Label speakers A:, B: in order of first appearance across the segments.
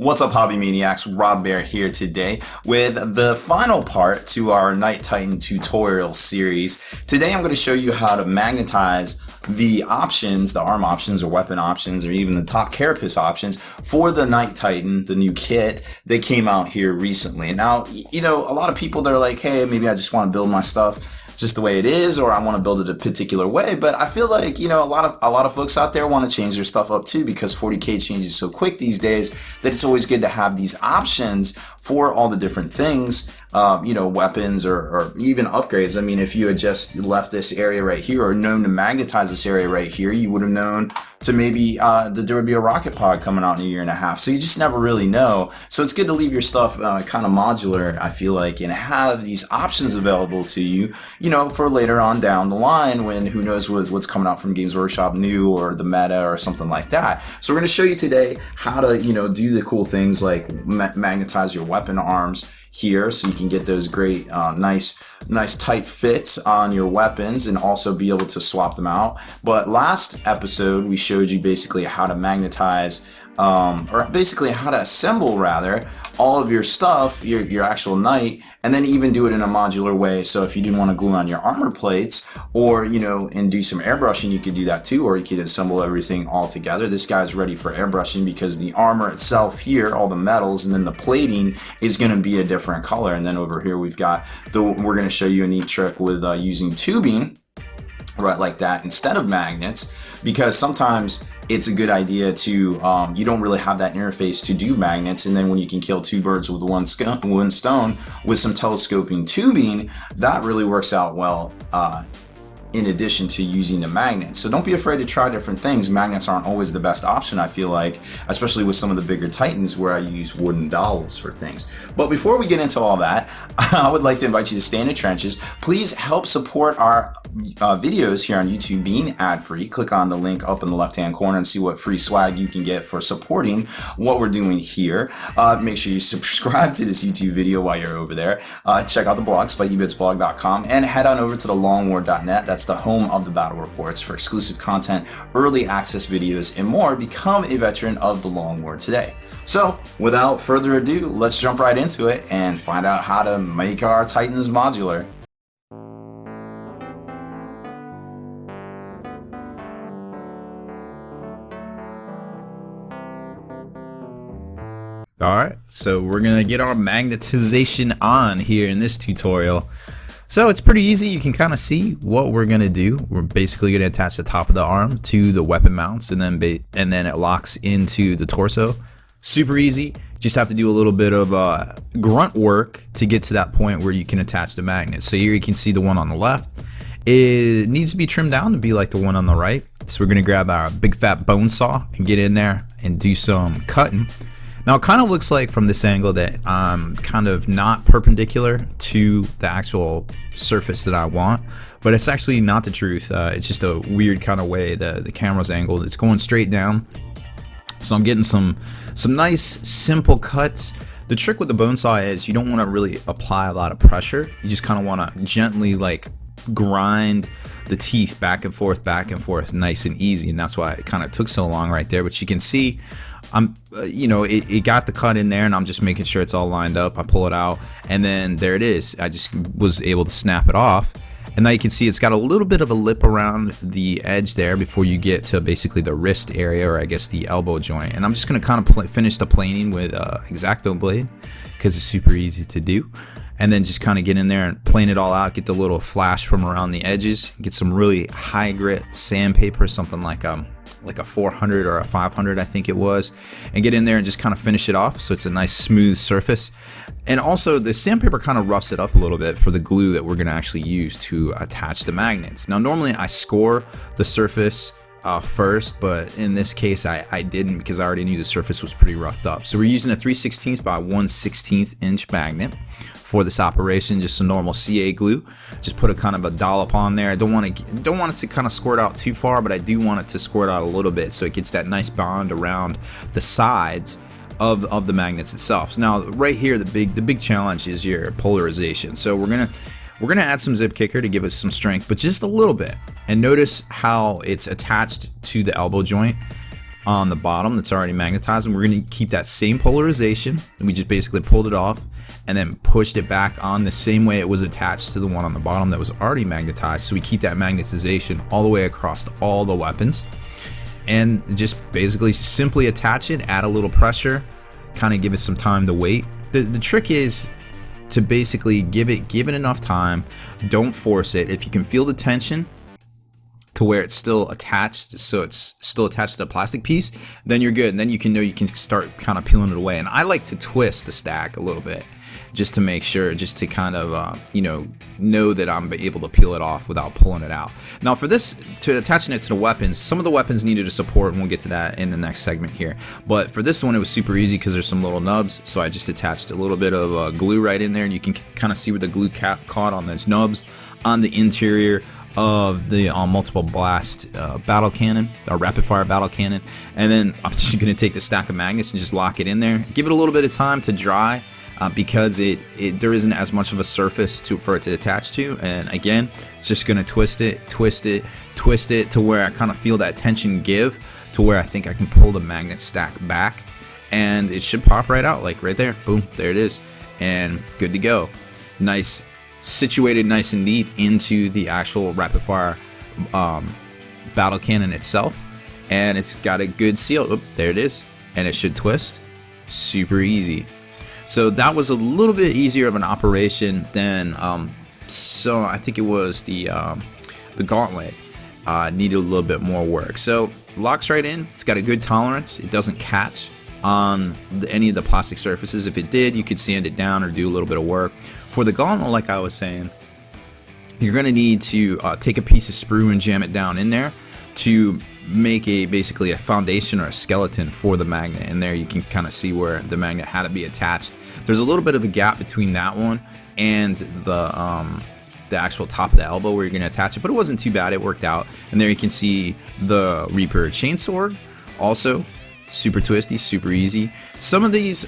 A: What's up, Hobby Maniacs? Rob Bear here today with the final part to our Night Titan tutorial series. Today I'm going to show you how to magnetize the options, the arm options or weapon options or even the top Carapace options for the Night Titan, the new kit that came out here recently. Now, you know, a lot of people, they're like, hey, maybe I just want to build my stuff just the way it is, or I want to build it a particular way. But I feel like, you know, a lot of folks out there want to change their stuff up too, because 40K changes so quick these days that it's always good to have these options for all the different things, you know, weapons or even upgrades. I mean, if you had just left this area right here or known to magnetize this area right here, you would have known to maybe that there would be a rocket pod coming out in a year and a half. So you just never really know. So it's good to leave your stuff kind of modular, I feel like, and have these options available to you, you know, for later on down the line when who knows what's coming out from Games Workshop new or the meta or something like that. So we're going to show you today how to, you know, do the cool things like magnetize your weapon arms here, so you can get those great, nice tight fits on your weapons and also be able to swap them out. But last episode, we showed you basically how to magnetize, or basically how to assemble rather, all of your stuff, your actual knight, and then even do it in a modular way. So if you didn't want to glue on your armor plates or, you know, and do some airbrushing, you could do that too, or you could assemble everything all together. This guy's ready for airbrushing because the armor itself here, all the metals, and then the plating is going to be a different color. And then over here we've got we're going to show you a neat trick with using tubing, right, like that, instead of magnets, because sometimes it's a good idea to, you don't really have that interface to do magnets, and then when you can kill two birds with one stone with some telescoping tubing, that really works out well in addition to using the magnets. So don't be afraid to try different things. Magnets aren't always the best option, I feel like, especially with some of the bigger Titans where I use wooden dowels for things. But before we get into all that, I would like to invite you to stay in the trenches. Please help support our videos here on YouTube being ad-free. Click on the link up in the left-hand corner and see what free swag you can get for supporting what we're doing here. Make sure you subscribe to this YouTube video while you're over there. Check out the blog, spikybitsblog.com, and head on over to thelongwar.net. That's the home of the battle reports for exclusive content, early access videos, and more. Become a veteran of the Long War today. So without further ado, let's jump right into it and find out how to make our Titans modular.
B: Alright, so we're going to get our magnetization on here in this tutorial. So it's pretty easy. You can kind of see what we're going to do. We're basically going to attach the top of the arm to the weapon mounts, and then it locks into the torso. Super easy. Just have to do a little bit of grunt work to get to that point where you can attach the magnets. So here you can see the one on the left. It needs to be trimmed down to be like the one on the right. So we're going to grab our big fat bone saw and get in there and do some cutting. Now it kind of looks like from this angle that I'm kind of not perpendicular to the actual surface that I want, but it's actually not the truth. It's just a weird kind of way the camera's angled. It's going straight down. So I'm getting some nice simple cuts. The trick with the bone saw is you don't want to really apply a lot of pressure. You just kind of want to gently like grind the teeth back and forth, nice and easy, and that's why it kind of took so long right there. But you can see you know, it got the cut in there, and I'm just making sure it's all lined up. I pull it out, and then there it is. I just was able to snap it off, and now you can see it's got a little bit of a lip around the edge there before you get to basically the wrist area, or I guess the elbow joint. And I'm just going to kind of finish the planing with X-Acto blade because it's super easy to do. And then just kind of get in there and plane it all out, get the little flash from around the edges, get some really high grit sandpaper, something like a 400 or a 500 I think it was, and get in there and just kind of finish it off so it's a nice smooth surface. And also the sandpaper kind of roughs it up a little bit for the glue that we're going to actually use to attach the magnets. Now normally I score the surface first, but in this case I didn't, because I already knew the surface was pretty roughed up. So we're using a 3/16 by 1/16 inch magnet for this operation, just some normal CA glue. Just put a kind of a dollop on there. I don't want it to kind of squirt out too far, but I do want it to squirt out a little bit so it gets that nice bond around the sides of the magnets itself. So now right here the big challenge is your polarization. So we're gonna add some zip kicker to give us some strength, but just a little bit. And notice how it's attached to the elbow joint. on the bottom that's already magnetized, and we're going to keep that same polarization, and we just basically pulled it off and then pushed it back on the same way it was attached to the one on the bottom that was already magnetized. So we keep that magnetization all the way across all the weapons, and just basically simply attach it, add a little pressure, kind of give it some time to wait. The trick is to basically give it enough time. Don't force it. If you can feel the tension to where it's still attached, so it's still attached to the plastic piece, then you're good. And then you can know you can start kind of peeling it away. And I like to twist the stack a little bit just to make sure, just to kind of know that I'm able to peel it off without pulling it out. Now for this, to attaching it to the weapons, some of the weapons needed a support, and we'll get to that in the next segment here. But for this one, it was super easy because there's some little nubs, so I just attached a little bit of glue right in there, and you can kind of see where the glue caught on those nubs on the interior of the multiple blast battle cannon, or rapid fire battle cannon. And then I'm just going to take the stack of magnets and just lock it in there, give it a little bit of time to dry, because there isn't as much of a surface for it to attach to. And again, just going to twist it to where I kind of feel that tension give, to where I think I can pull the magnet stack back, and it should pop right out, like right there. Boom, there it is, and good to go. Nice, situated nice and neat into the actual rapid fire battle cannon itself, and it's got a good seal. Oop, there it is, and it should twist super easy. So that was a little bit easier of an operation than so I think it was the gauntlet needed a little bit more work. So locks right in. It's got a good tolerance. It doesn't catch on any of the plastic surfaces. If it did, you could sand it down or do a little bit of work. For the gauntlet, like I was saying, you're going to need to take a piece of sprue and jam it down in there to make basically a foundation or a skeleton for the magnet. And there you can kind of see where the magnet had to be attached. There's a little bit of a gap between that one and the actual top of the elbow where you're going to attach it, but it wasn't too bad. It worked out. And there you can see the Reaper chainsword, also super twisty, super easy. Some of these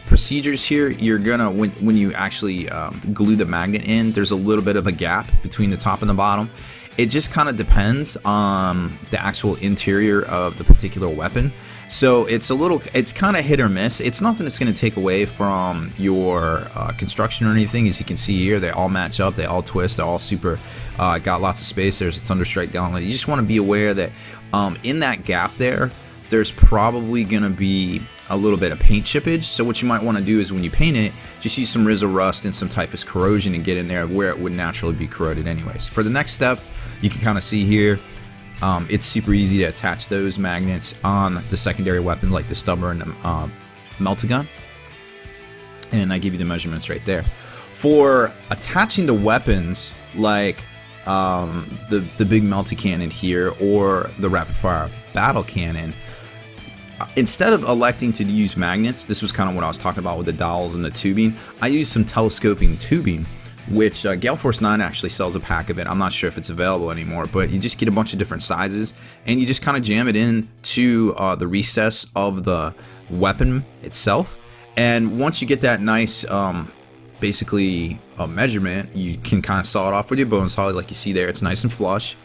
B: procedures here, you're gonna, when you actually glue the magnet in, there's a little bit of a gap between the top and the bottom. It just kind of depends on the actual interior of the particular weapon. So it's kind of hit or miss. It's nothing that's going to take away from your construction or anything. As you can see here, they all match up, they all twist, they're all super, got lots of space. There's a Thunderstrike gauntlet. You just want to be aware that in that gap there's probably going to be a little bit of paint chippage. So what you might want to do is when you paint it, just use some Rizzo Rust and some Typhus corrosion and get in there where it would naturally be corroded anyways. For the next step, you can kind of see here, it's super easy to attach those magnets on the secondary weapon like the stubber and the melt-a-gun. And I give you the measurements right there. For attaching the weapons like the big multi-cannon here or the rapid fire battle cannon, instead of electing to use magnets, this was kind of what I was talking about with the dowels and the tubing, I used some telescoping tubing, which Gale Force 9 actually sells a pack of it. I'm not sure if it's available anymore, but you just get a bunch of different sizes and you just kind of jam it in to the recess of the weapon itself. And once you get that nice basically a measurement, you can kind of saw it off with your bone saw. Like you see there, it's nice and flush,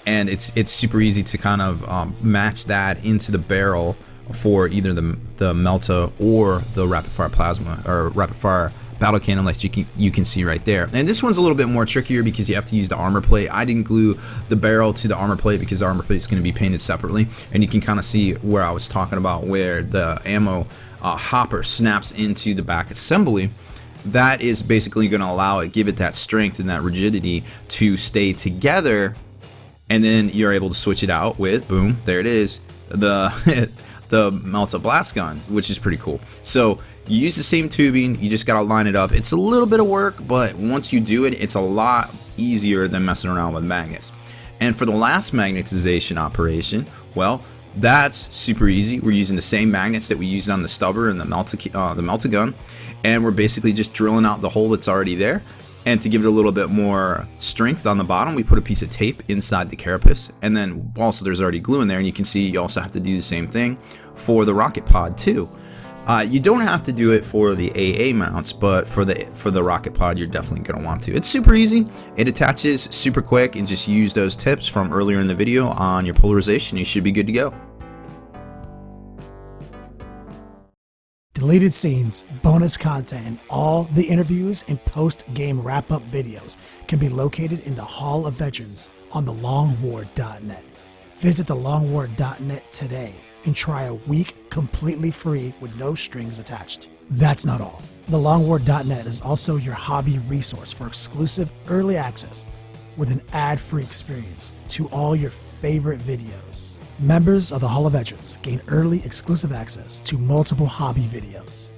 B: and it's super easy to kind of match that into the barrel for either the Melta or the rapid fire plasma or rapid fire battle cannon, like you can see right there. And this one's a little bit more trickier because you have to use the armor plate. I didn't glue the barrel to the armor plate because the armor plate is going to be painted separately, and you can kind of see where I was talking about where the ammo hopper snaps into the back assembly. That is basically going to allow it, give it that strength and that rigidity to stay together, and then you're able to switch it out with, boom, there it is, the the Melta blast gun, which is pretty cool. So you use the same tubing, you just got to line it up. It's a little bit of work, but once you do it, it's a lot easier than messing around with magnets. And for the last magnetization operation, well, that's super easy. We're using the same magnets that we used on the stubber and the Melta gun, and we're basically just drilling out the hole that's already there. And to give it a little bit more strength on the bottom, we put a piece of tape inside the carapace, and then also there's already glue in there, and you can see you also have to do the same thing for the rocket pod too. You don't have to do it for the AA mounts, but for the rocket pod, you're definitely going to want to. It's super easy. It attaches super quick, and just use those tips from earlier in the video on your polarization. You should be good to go.
C: Deleted scenes, bonus content, and all the interviews and post-game wrap-up videos can be located in the Hall of Veterans on thelongwar.net. Visit thelongwar.net today and try a week completely free with no strings attached. That's not all. Thelongwar.net is also your hobby resource for exclusive early access with an ad-free experience to all your favorite videos. Members of the Hall of Veterans gain early exclusive access to multiple hobby videos.